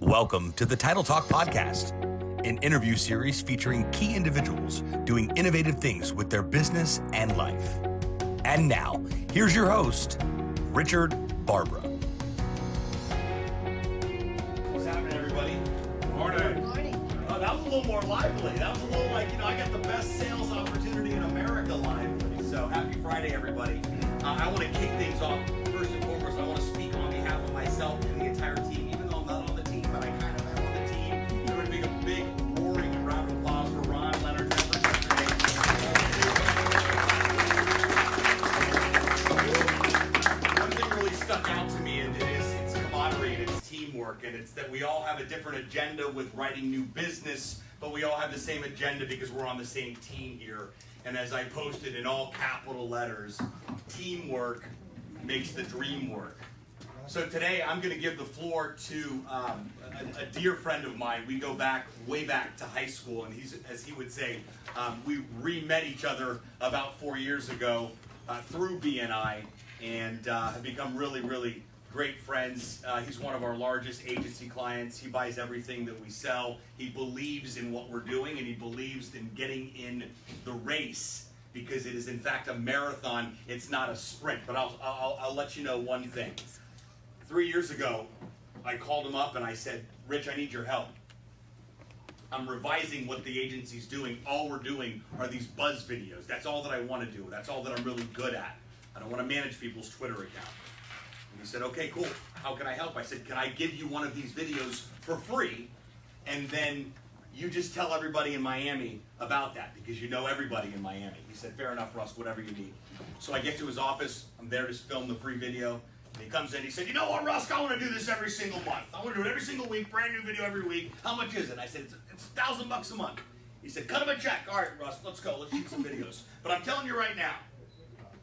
Welcome to the Title Talk Podcast, an interview series featuring key individuals doing innovative things with their business and life. And now, here's your host, Richard Barbara. What's happening, everybody? Morning. Good morning. Oh, that was a little more lively. That was a little like, I got the best sales opportunity in America lively. So happy Friday, everybody. I want to kick things off. First and foremost, I want to speak on behalf of myself and the entire team, even though I'm not on the team, but I kind of am on the team. Everybody make a big, roaring round of applause for Ron Leonard. One thing really stuck out to me, and it's camaraderie and it's teamwork, and it's that we all have a different agenda with writing new business, but we all have the same agenda because we're on the same team here. And as I posted in all capital letters, teamwork makes the dream work. So today I'm going to give the floor to a dear friend of mine. We go back, way back to high school, and he's, as he would say, we re-met each other about 4 years ago through BNI, and have become really, really great friends. He's one of our largest agency clients. He buys everything that we sell. He believes in what we're doing, and he believes in getting in the race because it is in fact a marathon. It's not a sprint. But I'll let you know one thing. 3 years ago, I called him up and I said, "Rich, I need your help. I'm revising what the agency's doing. All we're doing are these buzz videos. That's all that I want to do. That's all that I'm really good at. I don't want to manage people's Twitter account." And he said, "Okay, cool. How can I help?" I said, "Can I give you one of these videos for free? And then you just tell everybody in Miami about that because you know everybody in Miami." He said, "Fair enough, Russ, whatever you need." So I get to his office. I'm there to film the free video. And he comes in, he said, "You know what, Russ, I want to do this every single month. I want to do it every single week, brand new video every week. How much is it?" I said, it's $1,000 a month. He said, "Cut him a check." "All right, Russ, let's go. Let's shoot some videos." But I'm telling you right now,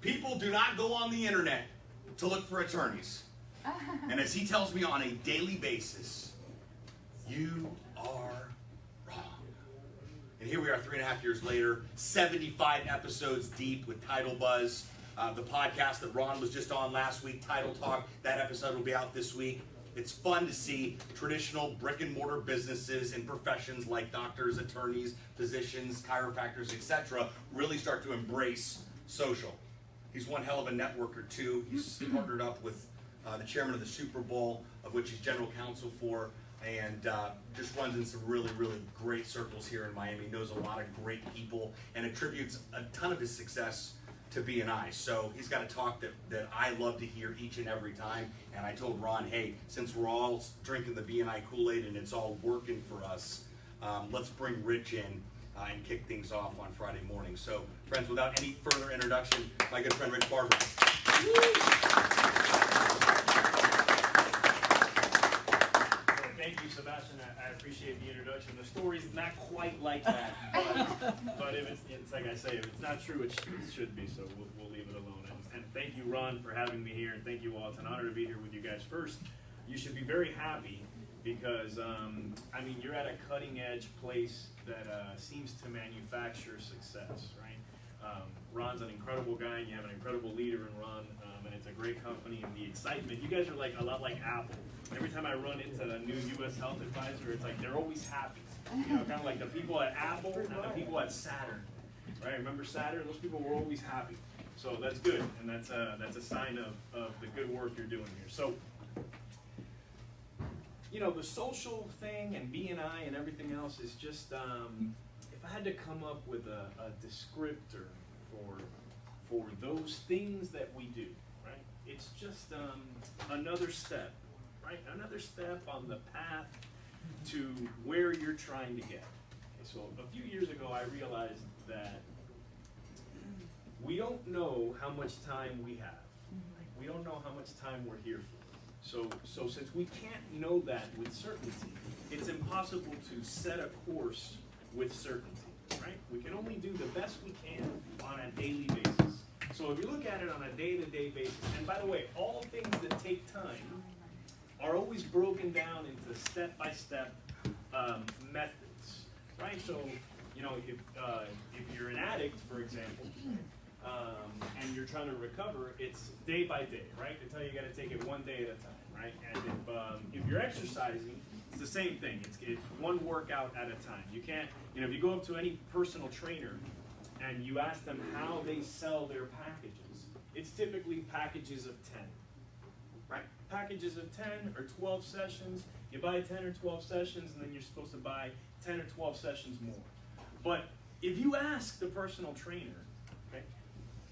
people do not go on the internet to look for attorneys. And as he tells me on a daily basis, you are wrong. And here we are 3.5 years later, 75 episodes deep with Title Buzz. The podcast that Ron was just on last week, Title Talk, that episode will be out this week. It's fun to see traditional brick and mortar businesses and professions like doctors, attorneys, physicians, chiropractors, etc. really start to embrace social. He's one hell of a networker too. He's partnered up with the chairman of the Super Bowl, of which he's general counsel for, and just runs in some really, really great circles here in Miami. Knows a lot of great people and attributes a ton of his success to BNI. So he's got a talk that I love to hear each and every time. And I told Ron, hey, since we're all drinking the BNI Kool-Aid and it's all working for us, let's bring Rich in and kick things off on Friday morning. So friends, without any further introduction, my good friend Rich Barbara. Thank you, Sebastian. I appreciate the introduction. The story's not quite like that, but if it's like I say, if it's not true, it should be. So we'll leave it alone. And thank you, Ron, for having me here, and thank you all. It's an honor to be here with you guys. First, you should be very happy because I mean you're at a cutting edge place that seems to manufacture success, right? Ron's an incredible guy, and you have an incredible leader in Ron, and it's a great company. And the excitement, you guys are like a lot like Apple. Every time I run into a new U.S. health advisor, it's like they're always happy. You know, kind of like the people at Apple and the people at Saturn, right? Remember Saturn? Those people were always happy. So that's good, and that's a sign of the good work you're doing here. So, you know, the social thing and BNI and everything else is just, if I had to come up with a descriptor for those things that we do, right? It's just another step, right? Another step on the path to where you're trying to get. Okay, so a few years ago, I realized that we don't know how much time we have. Right? We don't know how much time we're here for. So since we can't know that with certainty, it's impossible to set a course with certainty, right? We can only do the best we can on a daily basis. So if you look at it on a day-to-day basis, and by the way, all things that take time are always broken down into step-by-step methods, right? So, you know, if you're an addict, for example, and you're trying to recover, it's day by day, right? They tell you got to take it one day at a time, right? And if you're exercising, It's the same thing. It's one workout at a time. You can't, if you go up to any personal trainer and you ask them how they sell their packages, it's typically packages of 10, right? Packages of 10 or 12 sessions. You buy 10 or 12 sessions, and then you're supposed to buy 10 or 12 sessions more. But if you ask the personal trainer, okay,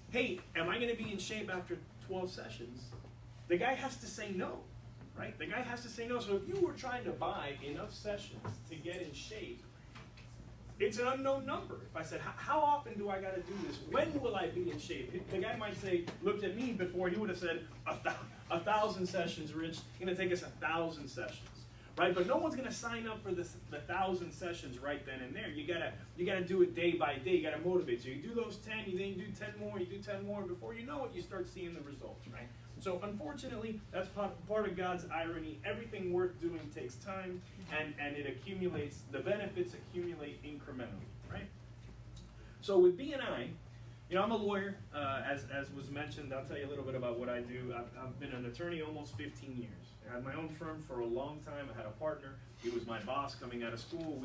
hey, am I going to be in shape after 12 sessions? The guy has to say no, right? The guy has to say no. So if you were trying to buy enough sessions to get in shape, it's an unknown number. If I said, how often do I got to do this? When will I be in shape? The guy might say, looked at me before, he would have said, 1,000 sessions, Rich. It's going to take us 1,000 sessions. Right, but no one's going to sign up for the 1,000 sessions right then and there. You gotta do it day by day. You gotta motivate. So you do those 10, then you do 10 more, you do 10 more. Before you know it, you start seeing the results. Right. So unfortunately, that's part of God's irony. Everything worth doing takes time, and it accumulates. The benefits accumulate incrementally. Right. So with BNI, I'm a lawyer. As was mentioned, I'll tell you a little bit about what I do. I've been an attorney almost 15 years. I had my own firm for a long time. I had a partner. He was my boss coming out of school.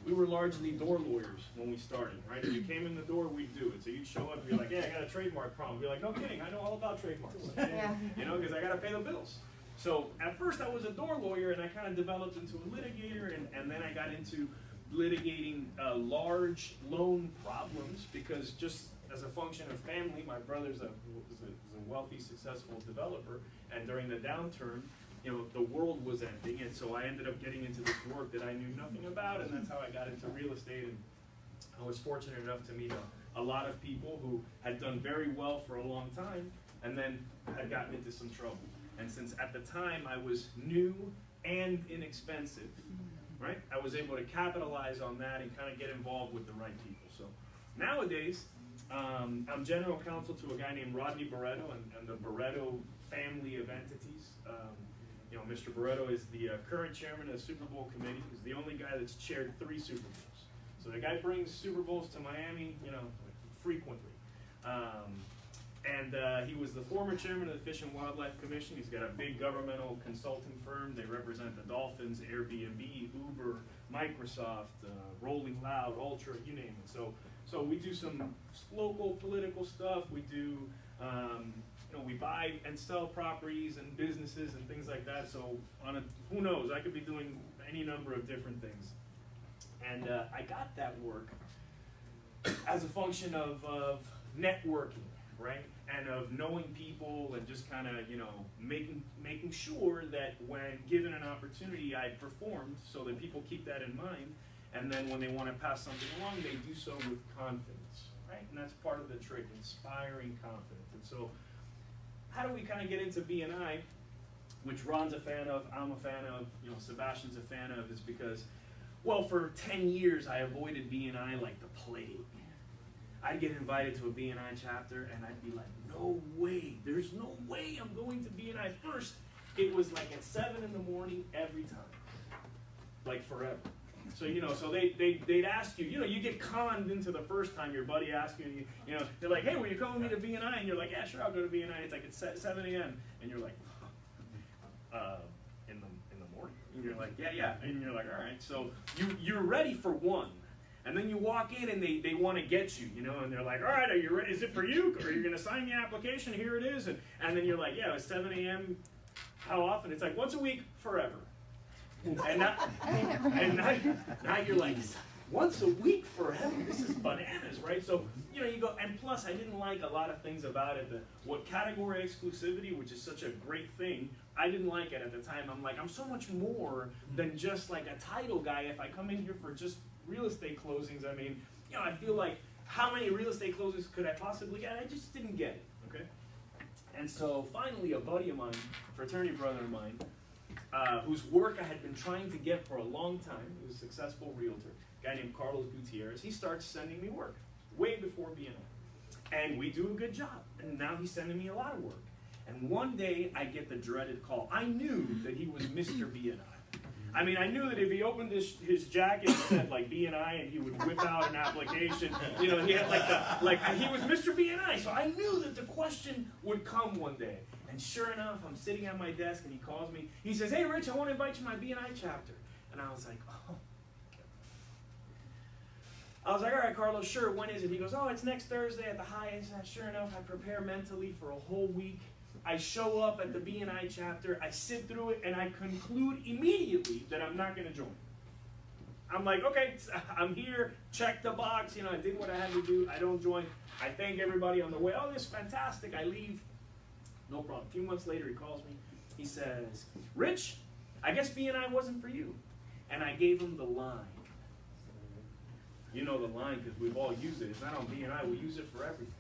We were largely door lawyers when we started, right? If you came in the door, we'd do it. So you'd show up and be like, yeah, I got a trademark problem. We'd be like, no kidding, I know all about trademarks. Yeah. Because I got to pay the bills. So at first I was a door lawyer, and I kind of developed into a litigator, and then I got into litigating large loan problems, because just as a function of family, my brother's a wealthy, successful developer, and during the downturn, the world was ending, and so I ended up getting into this work that I knew nothing about, and that's how I got into real estate. And I was fortunate enough to meet a lot of people who had done very well for a long time, and then had gotten into some trouble. And since at the time I was new and inexpensive, right, I was able to capitalize on that and kind of get involved with the right people. So nowadays, I'm general counsel to a guy named Rodney Barreto and the Barreto family of entities. Mr. Barreto is the current chairman of the Super Bowl committee. He's the only guy that's chaired 3 Super Bowls. So the guy brings Super Bowls to Miami, frequently. He was the former chairman of the Fish and Wildlife Commission. He's got a big governmental consulting firm. They represent the Dolphins, Airbnb, Uber, Microsoft, Rolling Loud, Ultra, you name it. So we do some local political stuff. We do, we buy and sell properties and businesses and things like that. So who knows? I could be doing any number of different things. And I got that work as a function of networking, right? And of knowing people and just kind of, making sure that when given an opportunity, I performed, so that people keep that in mind. And then when they want to pass something along, they do so with confidence, right? And that's part of the trick, inspiring confidence. And so how do we kind of get into BNI, which Ron's a fan of, I'm a fan of, Sebastian's a fan of, is because, well, for 10 years I avoided BNI like the plague. I'd get invited to a BNI chapter, and I'd be like, no way, there's no way I'm going to BNI. First, it was like at 7 in the morning every time, like forever. So, so they'd ask you, you get conned into the first time your buddy asks you, they're like, hey, will you come with me to BNI? And you're like, yeah, sure, I'll go to BNI. It's like, it's 7 a.m. And you're like, in the morning. And you're like, yeah. And you're like, all right. So you're ready for one. And then you walk in and they want to get you, and they're like, all right, are you ready? Is it for you? Or you're going to sign the application? Here it is. And then you're like, yeah, it's 7 a.m. How often? It's like once a week, forever. And now you're like, once a week forever? This is bananas, right? So, you go, and plus I didn't like a lot of things about it. What category exclusivity, which is such a great thing, I didn't like it at the time. I'm like, I'm so much more than just like a title guy. If I come in here for just real estate closings, I mean, I feel like how many real estate closings could I possibly get? I just didn't get it, okay? And so finally a buddy of mine, a fraternity brother of mine, whose work I had been trying to get for a long time, he was a successful realtor, a guy named Carlos Gutierrez, he starts sending me work, way before BNI. And we do a good job, and now he's sending me a lot of work. And one day I get the dreaded call. I knew that he was Mr. BNI. I mean, I knew that if he opened his jacket and said like BNI, and he would whip out an application, he had he was Mr. BNI. So I knew that the question would come one day. And sure enough, I'm sitting at my desk and he calls me. He says, hey, Rich, I want to invite you to my BNI chapter. And I was like, oh. I was like, all right, Carlos, sure, when is it? He goes, oh, it's next Thursday at the Hyatt. And sure enough, I prepare mentally for a whole week. I show up at the BNI chapter, I sit through it, and I conclude immediately that I'm not going to join. I'm like, okay, I'm here, check the box, I did what I had to do, I don't join. I thank everybody on the way, oh, this is fantastic, I leave. No problem. A few months later, he calls me. He says, Rich, I guess BNI wasn't for you. And I gave him the line. You know the line because we've all used it. It's not on BNI, we use it for everything.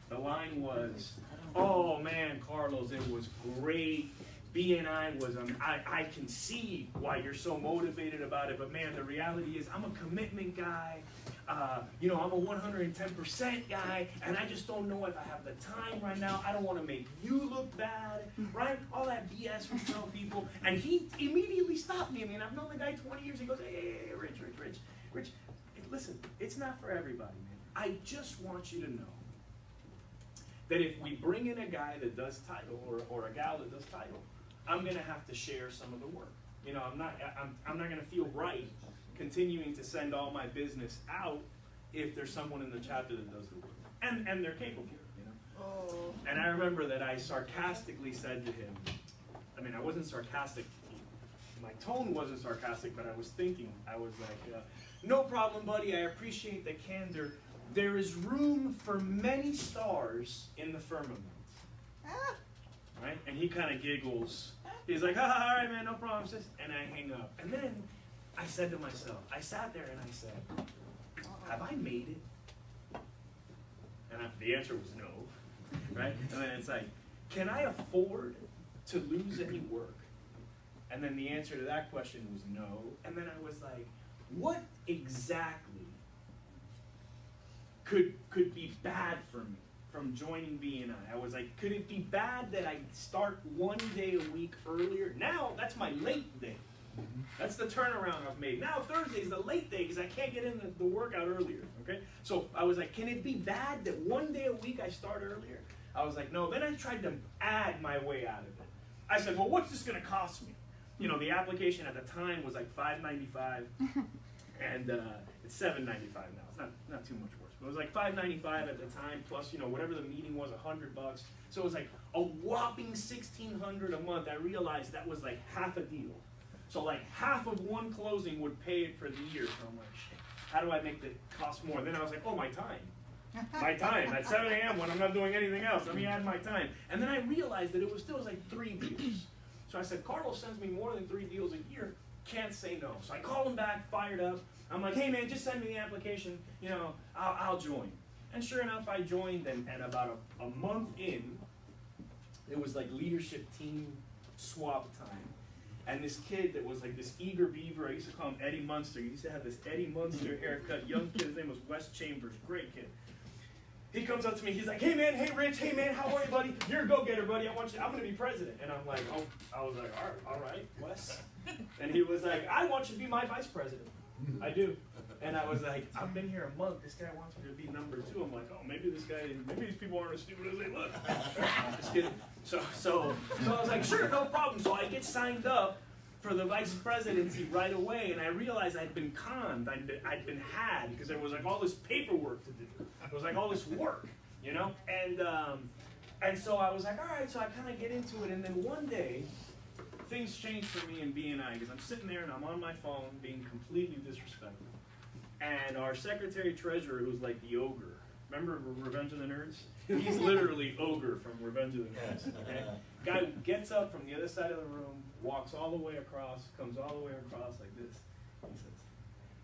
The line was, oh man, Carlos, it was great. BNI was, I can see why you're so motivated about it, but man, the reality is I'm a commitment guy. I'm a 110% guy, and I just don't know if I have the time right now. I don't want to make you look bad, right? All that BS we tell people. And he immediately stopped me. I mean, I've known the guy 20 years. He goes, hey, Rich, listen, it's not for everybody, man. I just want you to know that if we bring in a guy that does title or a gal that does title, I'm going to have to share some of the work. I'm not going to feel right continuing to send all my business out if there's someone in the chapter that does the work. And they're capable, Oh. And I remember that I sarcastically said to him, I wasn't sarcastic. My tone wasn't sarcastic, but I was thinking, I was like, no problem, buddy, I appreciate the candor. There is room for many stars in the firmament. Ah. Right? And he kind of giggles. He's like, all right, man, no problem, sis. And I hang up. And then I said to myself, I sat there and I said, have I made it? And the answer was no. Right? And then it's like, can I afford to lose any work? And then the answer to that question was no. And then I was like, what exactly could be bad for me from joining BNI? I was like, could it be bad that I start one day a week earlier? Now, that's my late day. That's the turnaround I've made. Now Thursday's the late day because I can't get in the workout earlier, okay? So I was like, can it be bad that one day a week I start earlier? I was like, no. Then I tried to add my way out of it. I said, well, what's this going to cost me? The application at the time was like $5.95, and it's $7.95 now. It's not too much worse. But it was like $5.95 at the time, plus whatever the meeting was, $100. So it was like a whopping $1,600 a month. I realized that was like half a deal. So like half of one closing would pay it for the year. So I'm like, shit, how do I make the cost more? Then I was like, oh, my time. My time at 7 a.m. when I'm not doing anything else. Let me add my time. And then I realized that it was still like 3 deals. So I said, Carlos sends me more than 3 deals a year. Can't say no. So I call him back, fired up. I'm like, hey man, just send me the application. I'll join. And sure enough, I joined. And about a month in, it was like leadership team swap time. And this kid that was like this eager beaver, I used to call him Eddie Munster. He used to have this Eddie Munster haircut. Young kid, his name was Wes Chambers. Great kid. He comes up to me, he's like, hey man, hey Rich, hey man, how are you, buddy? You're a go-getter, buddy. I'm gonna be president. And I'm like, oh, I was like, all right, Wes. And he was like, I want you to be my vice president. I do. And I was like, I've been here a month. This guy wants me to be number 2. I'm like, oh, maybe these people aren't as stupid as they look. Just kidding. So I was like, sure, no problem. So I get signed up for the vice presidency right away, and I realized I'd been conned, I'd been had, because there was like all this paperwork to do. It was like all this work, And so I was like, all right, so I kind of get into it, and then one day, things changed for me in BNI, because I'm sitting there and I'm on my phone being completely disrespectful. And our secretary-treasurer, who's like the ogre, remember Revenge of the Nerds? He's literally ogre from Revenge of the Nerds, okay? Guy gets up from the other side of the room, walks all the way across, comes all the way across like this. He says,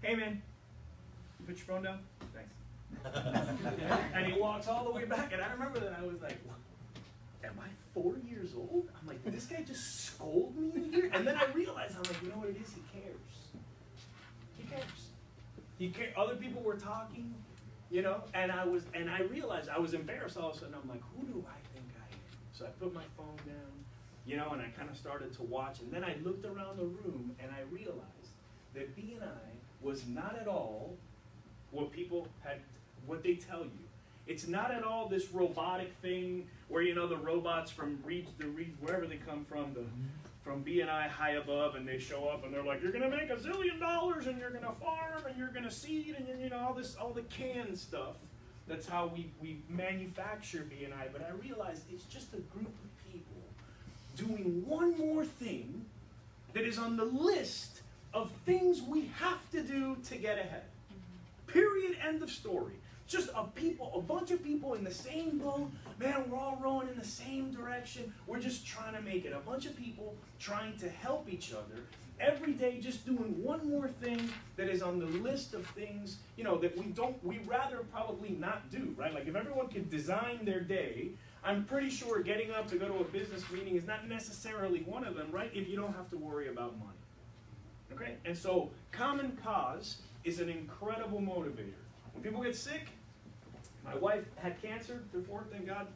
hey man, you put your phone down? Thanks. And he walks all the way back, and I remember that I was like, what? Am I 4 years old? I'm like, did this guy just scold me in here? And then I realized, I'm like, you know what it is? He cares. He cares. Other people were talking, and I realized I was embarrassed all of a sudden. I'm like, who do I think I am? So I put my phone down, and I kind of started to watch. And then I looked around the room, and I realized that BNI was not at all what they tell you. It's not at all this robotic thing where, the robots from wherever they come from, from BNI high above, and they show up and they're like, you're gonna make $1 zillion and you're gonna farm and you're gonna seed and you know all the canned stuff. That's how we manufacture BNI. But I realized it's just a group of people doing one more thing that is on the list of things we have to do to get ahead. Period, end of story. Just a bunch of people in the same boat. Man, we're all rowing in the same direction. We're just trying to make it. A bunch of people trying to help each other every day, just doing one more thing that is on the list of things, you know, that we rather probably not do, right? Like if everyone could design their day, I'm pretty sure getting up to go to a business meeting is not necessarily one of them, right? If you don't have to worry about money. Okay? And so Common Cause is an incredible motivator. When people get sick, my wife had cancer before, thank God.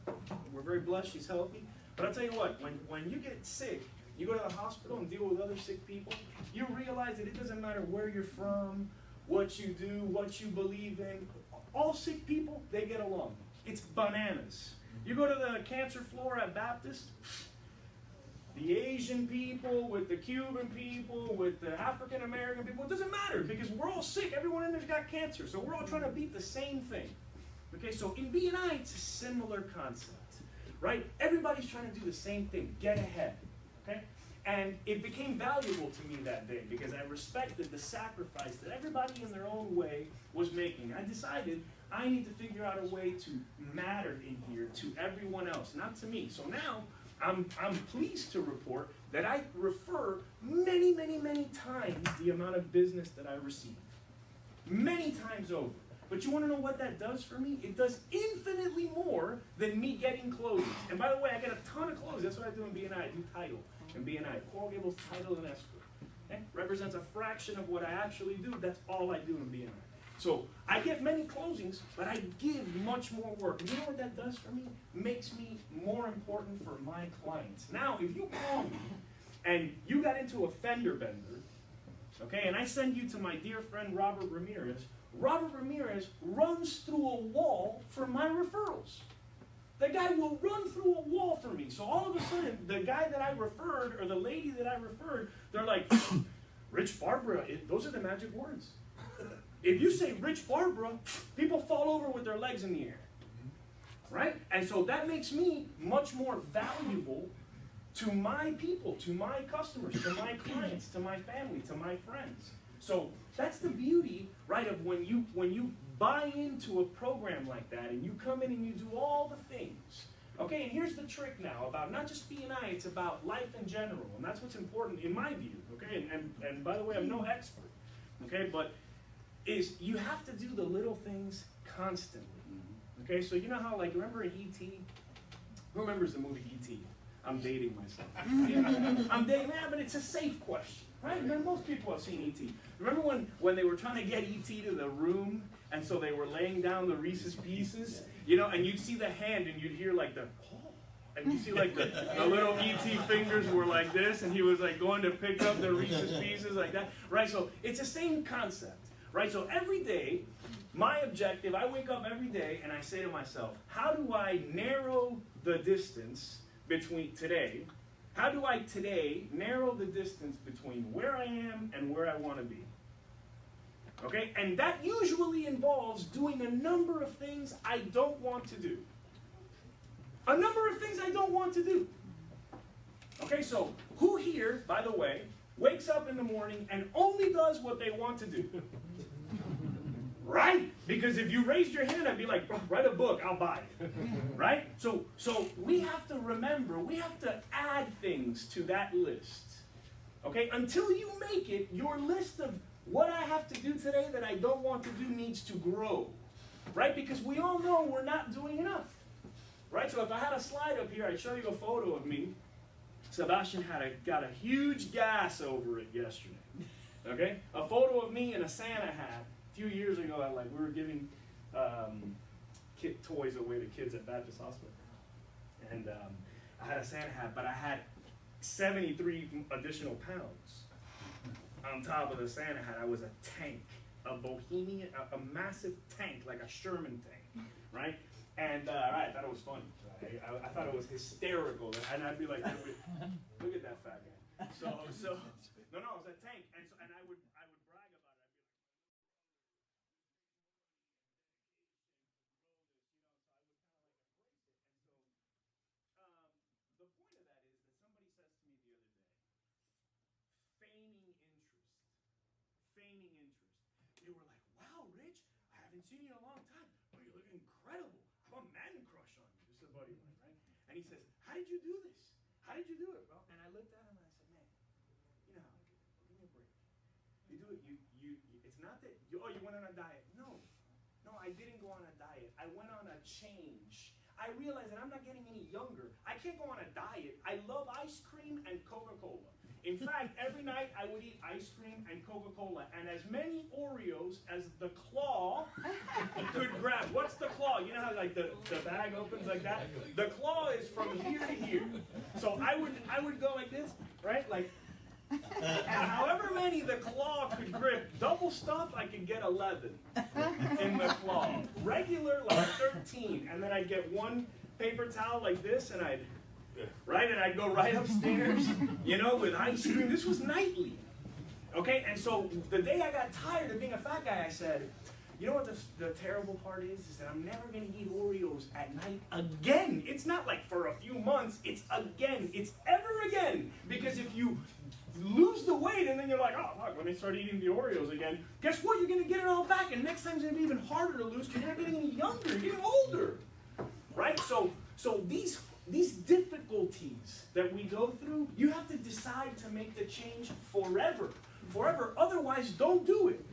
We're very blessed, she's healthy. But I'll tell you what, when you get sick, you go to the hospital and deal with other sick people, you realize that it doesn't matter where you're from, what you do, what you believe in. All sick people, they get along. It's bananas. You go to the cancer floor at Baptist, the Asian people with the Cuban people, with the African American people, it doesn't matter because we're all sick. Everyone in there's got cancer, so we're all trying to beat the same thing. Okay, so in BNI, it's a similar concept, right? Everybody's trying to do the same thing, get ahead, okay? And it became valuable to me that day because I respected the sacrifice that everybody in their own way was making. I decided I need to figure out a way to matter in here to everyone else, not to me. So now, I'm pleased to report that I refer many, many, many times the amount of business that I receive. Many times over. But you want to know what that does for me? It does infinitely more than me getting closings. And by the way, I get a ton of closings. That's what I do in BNI. I do title in BNI. Coral Gables title and escrow. Okay? Represents a fraction of what I actually do. That's all I do in BNI. So I get many closings, but I give much more work. And you know what that does for me? Makes me more important for my clients. Now, if you call me and you got into a fender bender, okay, and I send you to my dear friend Robert Ramirez runs through a wall for my referrals. The guy will run through a wall for me. So all of a sudden, the guy that I referred or the lady that I referred, they're like, Rich Barbara, those are the magic words. If you say Rich Barbara, people fall over with their legs in the air, right? And so that makes me much more valuable to my people, to my customers, to my clients, to my family, to my friends. So that's the beauty, right, of when you buy into a program like that and you come in and you do all the things. Okay, and here's the trick now about not just BNI, it's about life in general, and that's what's important in my view. Okay, and by the way, I'm no expert. Okay, but is you have to do the little things constantly. Okay, so you know how, like, remember in E.T.? Who remembers the movie E.T.? I'm dating myself. I'm dating, but it's a safe question, right? Most people have seen E.T. Remember when they were trying to get E.T. to the room, and so they were laying down the Reese's Pieces, you know, and you'd see the hand, and you'd hear like the, and you see like the little E.T. fingers were like this, and he was like going to pick up the Reese's Pieces like that, right? So it's the same concept. Right, so every day, my objective, I wake up every day and I say to myself, how do I narrow the distance between today? How do I today narrow the distance between where I am and where I want to be? Okay, and that usually involves doing a number of things I don't want to do. A number of things I don't want to do. Okay, so who here, by the way, wakes up in the morning and only does what they want to do? Right? Because if you raised your hand, I'd be like, write a book, I'll buy it. Right? So we have to remember, we have to add things to that list. Okay? Until you make it, your list of what I have to do today that I don't want to do needs to grow. Right? Because we all know we're not doing enough. Right? So if I had a slide up here, I'd show you a photo of me. Sebastian got a huge gas over it yesterday. Okay? A photo of me in a Santa hat. A few years ago, we were giving toys away to kids at Baptist Hospital. And I had a Santa hat, but I had 73 additional pounds on top of the Santa hat. I was a tank, a Bohemian, a massive tank, like a Sherman tank, right? And I thought it was funny. I thought it was hysterical. And I'd be like, look at that fat guy. So no, I was at Tank, and I would brag about it. The point of that is that somebody says to me the other day, feigning interest. They were like, wow, Rich, I haven't seen you in a long time. Oh, you look incredible. I have a man crush on you. This is a buddy of mine, right? And he says, how did you do this? How did you do it, bro? And I looked at him and I said, man, you know how I do it. Give me a break. You do it, it's not that, you went on a diet. No, I didn't go on a diet. I went on a change. I realized that I'm not getting any younger. I can't go on a diet. I love ice cream and Coca-Cola. In fact, every night I would eat ice cream and Coca-Cola and as many Oreos as the claw could grab. What's the claw? You know how like the bag opens like that? The claw is from here to here. So I would go like this, right? Like, and however many the claw could grip, double stuff, I could get 11 in the claw. Regular, like 13. And then I'd get one paper towel like this, and I'd go right upstairs, with ice cream. This was nightly. Okay, and so the day I got tired of being a fat guy, I said, you know what the terrible part is that I'm never going to eat Oreos at night again. It's not like for a few months, it's again. It's ever again. Because if you lose the weight and then you're like, oh, fuck, let me start eating the Oreos again, guess what? You're going to get it all back. And next time's going to be even harder to lose because you're not getting any younger. You're getting older. Right? So these difficulties that we go through, you have to decide to make the change forever. Otherwise, don't do it.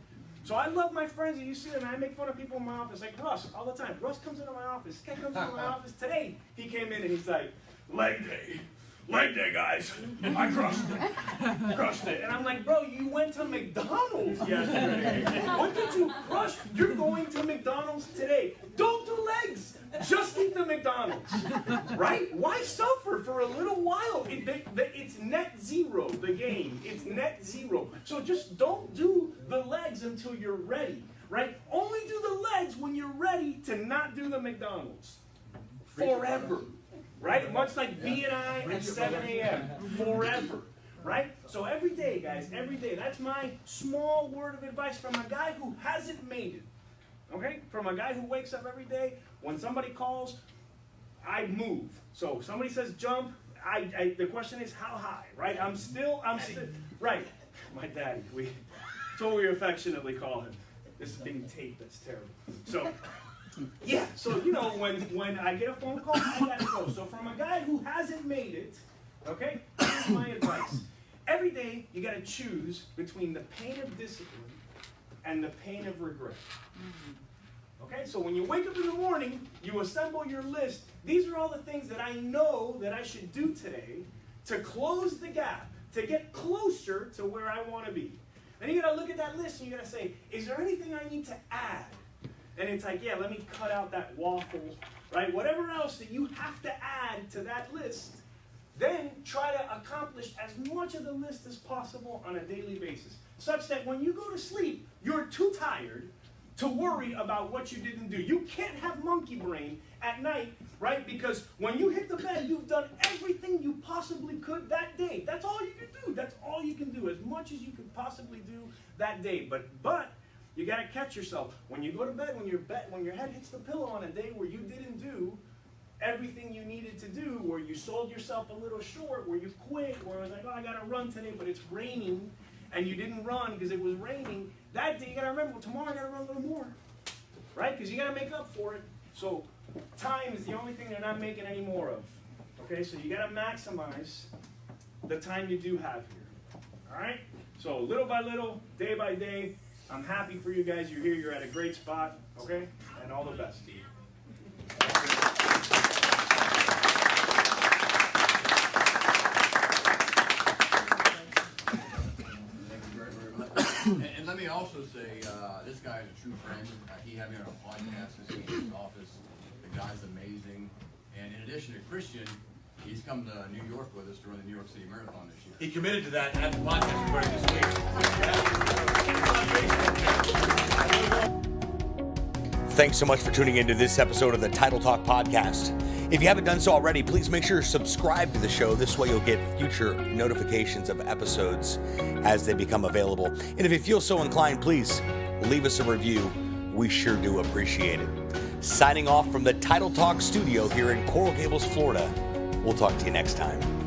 So I love my friends, and you see them, and I make fun of people in my office, like Russ, all the time. Russ comes into my office. This guy comes into my office today. He came in, and he's like, leg day, guys. I crushed it. And I'm like, bro, you went to McDonald's yesterday. What did you crush? You're going to McDonald's today. Don't do legs. Just eat the McDonald's. Right? Why suffer for a little while? It's net zero, the game. It's net zero. So just don't do the legs until you're ready. Right? Only do the legs when you're ready to not do the McDonald's. Forever. Right? Much like B&I at 7 a.m. Forever. Right? So every day, guys, every day. That's my small word of advice from a guy who hasn't made it. Okay? From a guy who wakes up every day. When somebody calls, I move. So if somebody says jump, the question is how high, right? I'm still, right. My daddy, that's what we affectionately call him. This is being taped, that's terrible. So, yeah, so when I get a phone call, I gotta go. So from a guy who hasn't made it, okay, here's my advice. Every day, you gotta choose between the pain of discipline and the pain of regret. Okay, so when you wake up in the morning, you assemble your list. These are all the things that I know that I should do today to close the gap, to get closer to where I want to be. Then you got to look at that list and you got to say, is there anything I need to add? And it's like, yeah, let me cut out that waffle, right? Whatever else that you have to add to that list, then try to accomplish as much of the list as possible on a daily basis, such that when you go to sleep, you're too tired to worry about what you didn't do. You can't have monkey brain at night, right? Because when you hit the bed, you've done everything you possibly could that day. That's all you can do. That's all you can do, as much as you could possibly do that day. But you got to catch yourself. When you go to bed, when your head hits the pillow on a day where you didn't do everything you needed to do, where you sold yourself a little short, where you quit, where it was like, oh, I got to run today, but it's raining, and you didn't run because it was raining, that day you got to remember, well, tomorrow I got to run a little more, right? Because you got to make up for it. So time is the only thing they're not making any more of, okay? So you got to maximize the time you do have here, all right? So little by little, day by day, I'm happy for you guys. You're here. You're at a great spot, okay? And all the best to you. And let me also say, this guy is a true friend. He had me on a podcast this week in his office. The guy's amazing. And in addition to Christian, he's come to New York with us to run the New York City Marathon this year. He committed to that at the podcast recording this week. Thanks so much for tuning into this episode of the Title Talk Podcast. If you haven't done so already, please make sure to subscribe to the show. This way you'll get future notifications of episodes as they become available. And if you feel so inclined, please leave us a review. We sure do appreciate it. Signing off from the Title Talk studio here in Coral Gables, Florida. We'll talk to you next time.